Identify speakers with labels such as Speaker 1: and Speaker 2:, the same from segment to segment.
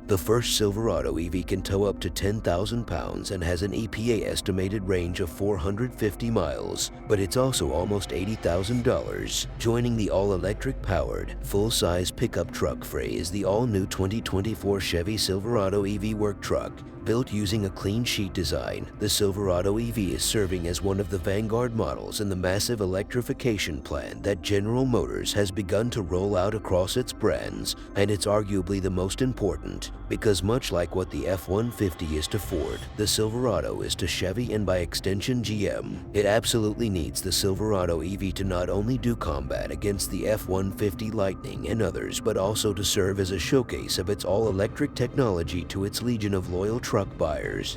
Speaker 1: The first Silverado EV can tow up to 10,000 pounds and has an EPA estimated range of 450 miles, but it's also almost $80,000. Joining the all-electric powered, full-size pickup truck fray is the all-new 2024 Chevy Silverado EV work truck. Built using a clean sheet design, the Silverado EV is serving as one of the vanguard models in the massive electrification plan that General Motors has begun to roll out across its brands, and it's arguably the most important, because much like what the F-150 is to Ford, the Silverado is to Chevy and by extension GM. It absolutely needs the Silverado EV to not only do combat against the F-150 Lightning and others, but also to serve as a showcase of its all-electric technology to its legion of loyal truck buyers.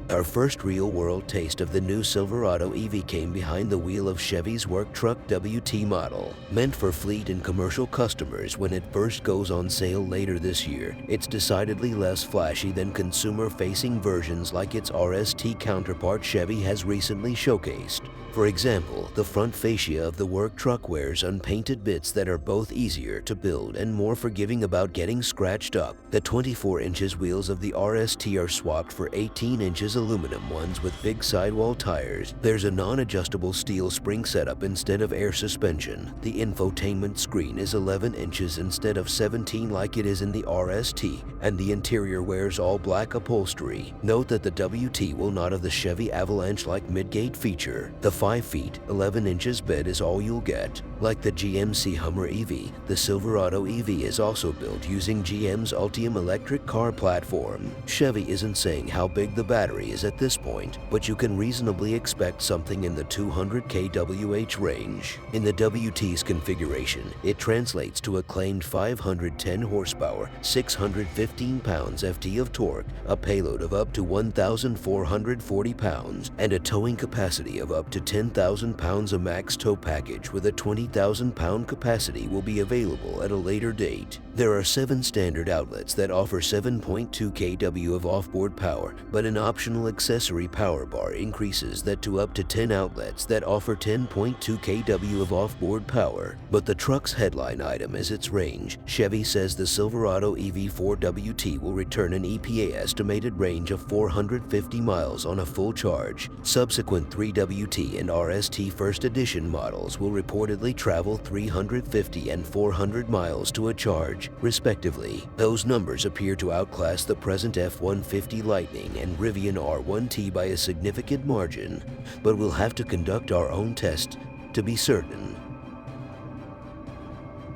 Speaker 1: Our first real-world taste of the new Silverado EV came behind the wheel of Chevy's work truck WT model. Meant for fleet and commercial customers when it first goes on sale later this year, it's decidedly less flashy than consumer-facing versions like its RST counterpart Chevy has recently showcased. For example, the front fascia of the work truck wears unpainted bits that are both easier to build and more forgiving about getting scratched up. The 24 inches wheels of the RST are swapped for 18 inches aluminum ones with big sidewall tires. There's a non-adjustable steel spring setup instead of air suspension. The infotainment screen is 11 inches instead of 17 like it is in the RST, and the interior wears all black upholstery. Note that the WT will not have the Chevy Avalanche-like midgate feature. The 5 feet, 11 inches bed is all you'll get. Like the GMC Hummer EV, the Silverado EV is also built using GM's Ultium electric car platform. Chevy isn't saying how big the battery is at this point, but you can reasonably expect something in the 200 kWh range. In the WT's configuration, it translates to a claimed 510 horsepower, 615 pounds FT of torque, a payload of up to 1,440 pounds, and a towing capacity of up to 10,000 pounds. A max tow package with a 20,000 pound capacity will be available at a later date. There are 7 standard outlets that offer 7.2 kW of offboard power, but an optional accessory power bar increases that to up to 10 outlets that offer 10.2 kW of offboard power. But the truck's headline item is its range. Chevy says the Silverado EV4 WT will return an EPA estimated range of 450 miles on a full charge. Subsequent 3WT and RST First Edition models will reportedly travel 350 and 400 miles to a charge, respectively. Those numbers appear to outclass the present F-150 Lightning and Rivian R1T by a significant margin, but we'll have to conduct our own test to be certain.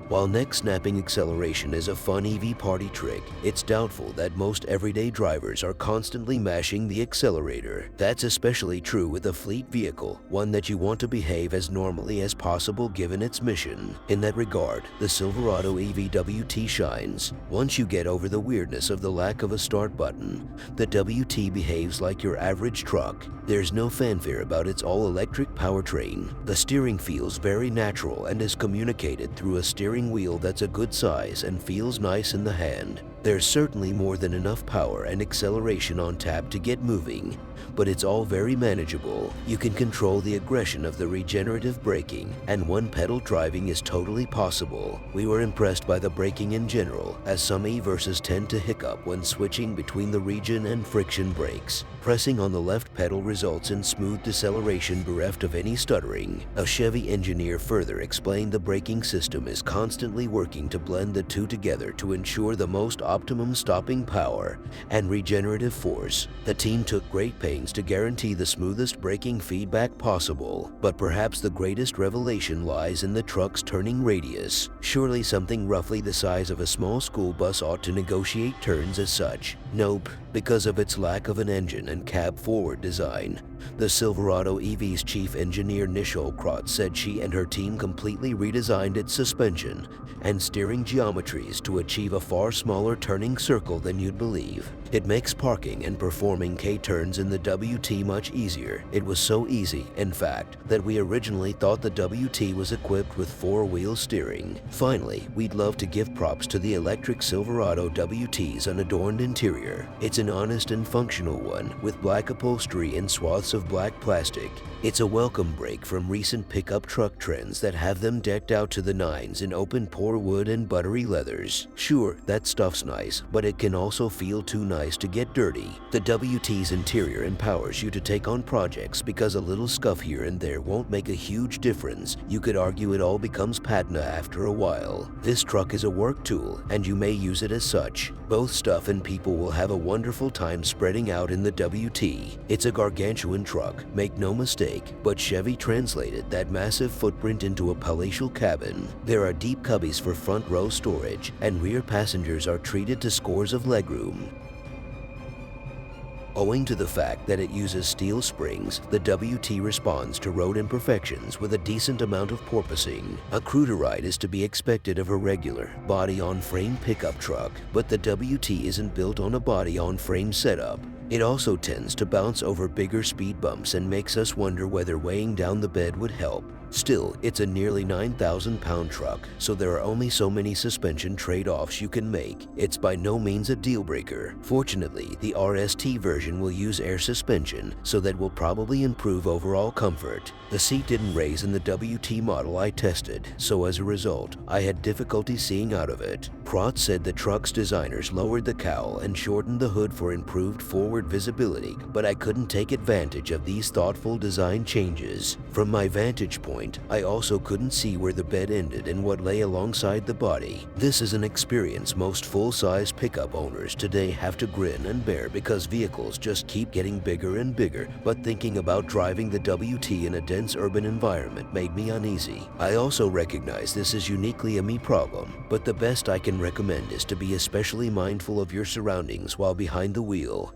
Speaker 1: While neck-snapping acceleration is a fun EV party trick, it's doubtful that most everyday drivers are constantly mashing the accelerator. That's especially true with a fleet vehicle, one that you want to behave as normally as possible given its mission. In that regard, the Silverado EV WT shines. Once you get over the weirdness of the lack of a start button, the WT behaves like your average truck. There's no fanfare about its all-electric powertrain. The steering feels very natural and is communicated through a steering wheel that's a good size and feels nice in the hand. There's certainly more than enough power and acceleration on tap to get moving, but it's all very manageable. You can control the aggression of the regenerative braking, and one-pedal driving is totally possible. We were impressed by the braking in general, as some E-verses tend to hiccup when switching between the regen and friction brakes. Pressing on the left pedal results in smooth deceleration bereft of any stuttering. A Chevy engineer further explained the braking system is constantly working to blend the two together to ensure the most optimum stopping power and regenerative force. The team took great pains to guarantee the smoothest braking feedback possible, but perhaps the greatest revelation lies in the truck's turning radius. Surely something roughly the size of a small school bus ought to negotiate turns as such. Nope, because of its lack of an engine and cab-forward design. The Silverado EV's chief engineer Nishol Krotz said she and her team completely redesigned its suspension and steering geometries to achieve a far smaller turning circle than you'd believe. It makes parking and performing K-turns in the WT much easier. It was so easy, in fact, that we originally thought the WT was equipped with 4-wheel steering. Finally, we'd love to give props to the electric Silverado WT's unadorned interior. It's an honest and functional one, with black upholstery in swaths of black plastic. It's a welcome break from recent pickup truck trends that have them decked out to the nines in open-pore wood and buttery leathers. Sure, that stuff's nice, but it can also feel too nice to get dirty. The WT's interior empowers you to take on projects because a little scuff here and there won't make a huge difference. You could argue it all becomes patina after a while. This truck is a work tool, and you may use it as such. Both stuff and people will have a wonderful time spreading out in the WT. It's a gargantuan truck, make no mistake, but Chevy translated that massive footprint into a palatial cabin. There are deep cubbies for front row storage, and rear passengers are treated to scores of legroom. Owing to the fact that it uses steel springs, the WT responds to road imperfections with a decent amount of porpoising. A cruiser ride is to be expected of a regular, body-on-frame pickup truck, but the WT isn't built on a body-on-frame setup. It also tends to bounce over bigger speed bumps and makes us wonder whether weighing down the bed would help. Still, it's a nearly 9,000-pound truck, so there are only so many suspension trade-offs you can make. It's by no means a deal-breaker. Fortunately, the RST version will use air suspension, so that will probably improve overall comfort. The seat didn't raise in the WT model I tested, so as a result, I had difficulty seeing out of it. Prot said the truck's designers lowered the cowl and shortened the hood for improved forward visibility, but I couldn't take advantage of these thoughtful design changes. From my vantage point, I also couldn't see where the bed ended and what lay alongside the body. This is an experience most full-size pickup owners today have to grin and bear because vehicles just keep getting bigger and bigger, but thinking about driving the WT in a dense urban environment made me uneasy. I also recognize this is uniquely a me problem, but the best I can recommend is to be especially mindful of your surroundings while behind the wheel.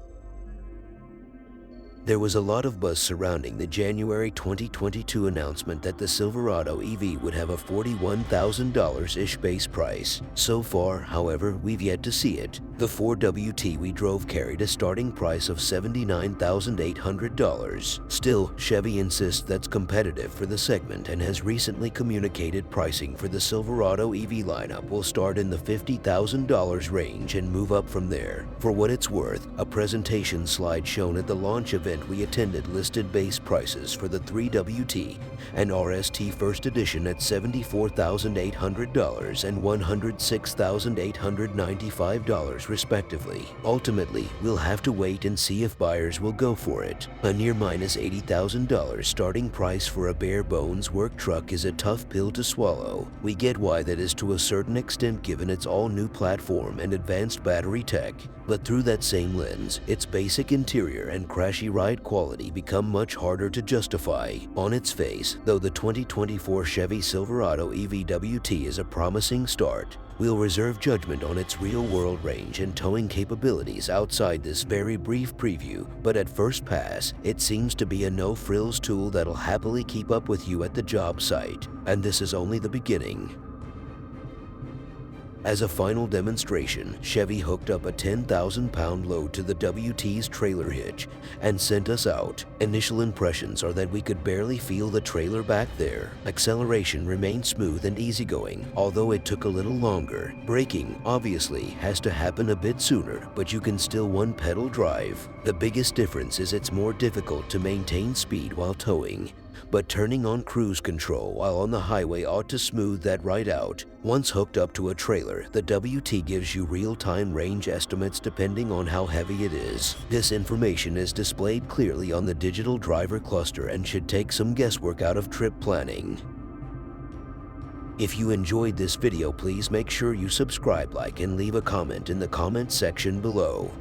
Speaker 1: There was a lot of buzz surrounding the January 2022 announcement that the Silverado EV would have a $41,000-ish base price. So far, however, we've yet to see it. The 4WT we drove carried a starting price of $79,800. Still, Chevy insists that's competitive for the segment and has recently communicated pricing for the Silverado EV lineup will start in the $50,000 range and move up from there. For what it's worth, a presentation slide shown at the launch event we attended listed base prices for the 3WT and RST First Edition at $74,800 and $106,895 respectively. Ultimately, we'll have to wait and see if buyers will go for it. A near $80,000 starting price for a bare-bones work truck is a tough pill to swallow. We get why that is to a certain extent given its all-new platform and advanced battery tech, but through that same lens, its basic interior and crashy ride quality become much harder to justify. On its face, though the 2024 Chevy Silverado EV-WT is a promising start, we'll reserve judgment on its real-world range and towing capabilities outside this very brief preview, but at first pass, it seems to be a no-frills tool that'll happily keep up with you at the job site, and this is only the beginning. As a final demonstration, Chevy hooked up a 10,000-pound load to the WT's trailer hitch and sent us out. Initial impressions are that we could barely feel the trailer back there. Acceleration remained smooth and easygoing, although it took a little longer. Braking, obviously, has to happen a bit sooner, but you can still one-pedal drive. The biggest difference is it's more difficult to maintain speed while towing, but turning on cruise control while on the highway ought to smooth that right out. Once hooked up to a trailer, the WT gives you real-time range estimates depending on how heavy it is. This information is displayed clearly on the digital driver cluster and should take some guesswork out of trip planning. If you enjoyed this video, please make sure you subscribe, like, and leave a comment in the comment section below.